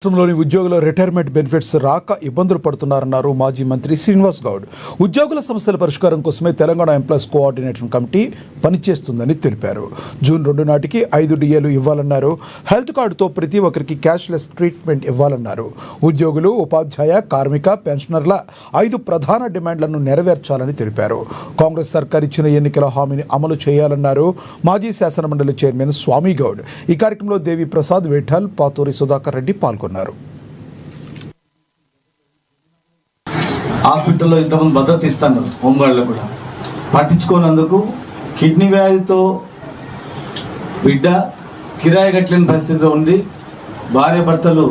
రాష్ట్రంలోని ఉద్యోగుల retirement benefits రాక ఇబ్బందులు పడుతున్నారన్నారు మాజీ మంత్రి శ్రీనివాస్ గౌడ్. ఉద్యోగుల సమస్యల పరిష్కారం కోసమే తెలంగాణ ఎంప్లాయీస్ కోఆర్డినేషన్ కమిటీ పనిచేస్తుందని తెలిపారు. జూన్ 2 నాటికి 5 డిఏలు ఇవ్వాలన్నారు. హెల్త్ కార్డుతో ప్రతి ఒక్కరికి క్యాష్లెస్ ట్రీట్మెంట్ ఇవ్వాలన్నారు. ఉద్యోగులు, ఉపాధ్యాయ, కార్మిక, పెన్షనర్ల 5 ప్రధాన డిమాండ్లను నెరవేర్చాలని తెలిపారు. కాంగ్రెస్ సర్కార్ ఇచ్చిన ఎన్నికల హామీని అమలు చేయాలన్నారు. మాజీ శాసనమండలి చైర్మన్ స్వామి గౌడ్. ఈ కార్యక్రమంలో దేవి ప్రసాద్, విఠల్, పాతూరి సుధాకర్ రెడ్డి పాల్గొన్నారు. హాస్పిటల్లో ఇంతమంది భద్రత ఇస్తాను, హోంగార్డులో కూడా పట్టించుకోనందుకు కిడ్నీ వ్యాధితో బిడ్డ కిరాయి కట్టలేని పరిస్థితిలో ఉండి భార్య భర్తలు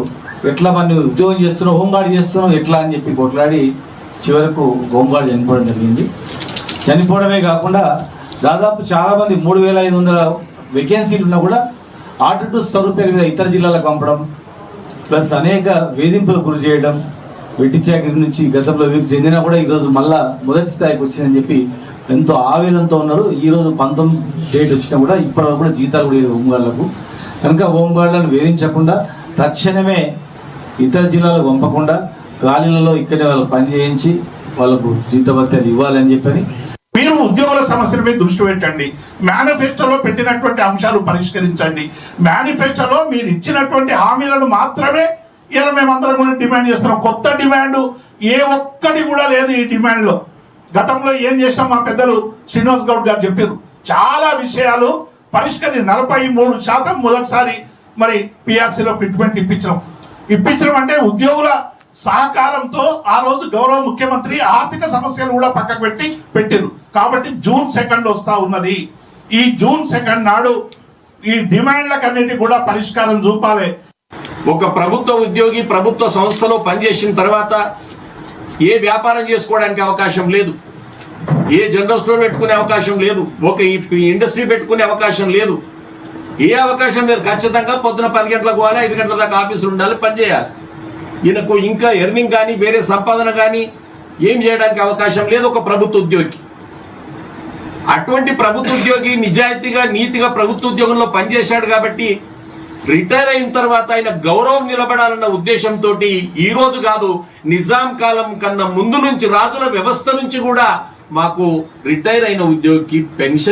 ఎట్లా మన ఉద్యోగం చేస్తున్నాం, హోంగార్డు చేస్తున్నాం ఎట్లా అని చెప్పి కొట్లాడి చివరకు హోంగార్డు చనిపోవడం జరిగింది. చనిపోవడమే కాకుండా దాదాపు చాలామంది 3500 వేకెన్సీలు ఉన్నా కూడా ఆర్డర్ స్వరూప మీద ఇతర జిల్లాలకు పంపడం, ప్లస్ అనేక వేధింపులకు గురి చేయడం, వెట్టి చాకరీ నుంచి గతంలో చెందినా కూడా ఈరోజు మళ్ళా మొదటి స్థాయికి వచ్చిందని చెప్పి ఎంతో ఆవేదనతో ఉన్నారు. ఈరోజు 19 డేట్ వచ్చినా కూడా ఇప్పటివరకు కూడా జీతాలు కూడా లేదు హోంగార్డులకు. కనుక హోంగార్డులను వేధించకుండా తక్షణమే ఇతర జిల్లాలకు పంపకుండా ఖాళీలలో ఇక్కడే వాళ్ళకు పని చేయించి వాళ్ళకు జీతభత్యాలు ఇవ్వాలని చెప్పని మీరు ఉద్యోగుల సమస్యల మీద దృష్టి పెట్టండి. మేనిఫెస్టోలో పెట్టినటువంటి అంశాలు పరిష్కరించండి. మేనిఫెస్టోలో మీరు ఇచ్చినటువంటి హామీలను మాత్రమే ఇలా మేమందరం కూడా డిమాండ్ చేస్తున్నాం. కొత్త డిమాండ్ ఏ ఒక్కటి కూడా లేదు ఈ డిమాండ్ లో. గతంలో ఏం చేసినాం మా పెద్దలు శ్రీనివాస్ గౌడ్ గారు చెప్పారు. చాలా విషయాలు పరిష్కరి 43% మొదటిసారి మరి పిఆర్సీలో ఫిట్మెంట్ ఇప్పించడం అంటే ఉద్యోగుల సహకారంతో ఆ రోజు గౌరవ ముఖ్యమంత్రి ఆర్థిక సమస్యలు కూడా పక్కకు పెట్టారు. కాబట్టి June 2 వస్తా ఉన్నది. ఈ June 2 నాడు ఈ డిమాండ్లకన్నిటి కూడా పరిష్కారం చూపాలి. ఒక ప్రభుత్వ ఉద్యోగి ప్రభుత్వ సంస్థలో పనిచేసిన తర్వాత ఏ వ్యాపారం చేసుకోవడానికి అవకాశం లేదు, ఏ జనరల్ స్టోర్ పెట్టుకునే అవకాశం లేదు, ఒక ఇండస్ట్రీ పెట్టుకునే అవకాశం లేదు, ఏ అవకాశం లేదు. ఖచ్చితంగా పొద్దున 10 గంటలకు పోవాలి, 5 గంటల దాకా ఆఫీసులు ఉండాలి, పనిచేయాలి. ఈయనకు ఇంకా ఎర్నింగ్ కానీ వేరే సంపాదన కానీ ఏం చేయడానికి అవకాశం లేదు ఒక ప్రభుత్వ ఉద్యోగి. అటువంటి ప్రభుత్వ ఉద్యోగి నిజాయితీగా నీతిగా ప్రభుత్వ ఉద్యోగంలో పనిచేశాడు కాబట్టి రిటైర్ అయిన తర్వాత ఆయన గౌరవం నిలబడాలన్న ఉద్దేశంతో ఈ రోజు కాదు, నిజాం కాలం కన్నా ముందు నుంచి రాజుల వ్యవస్థ నుంచి కూడా మాకు రిటైర్ అయిన ఉద్యోగికి పెన్షన్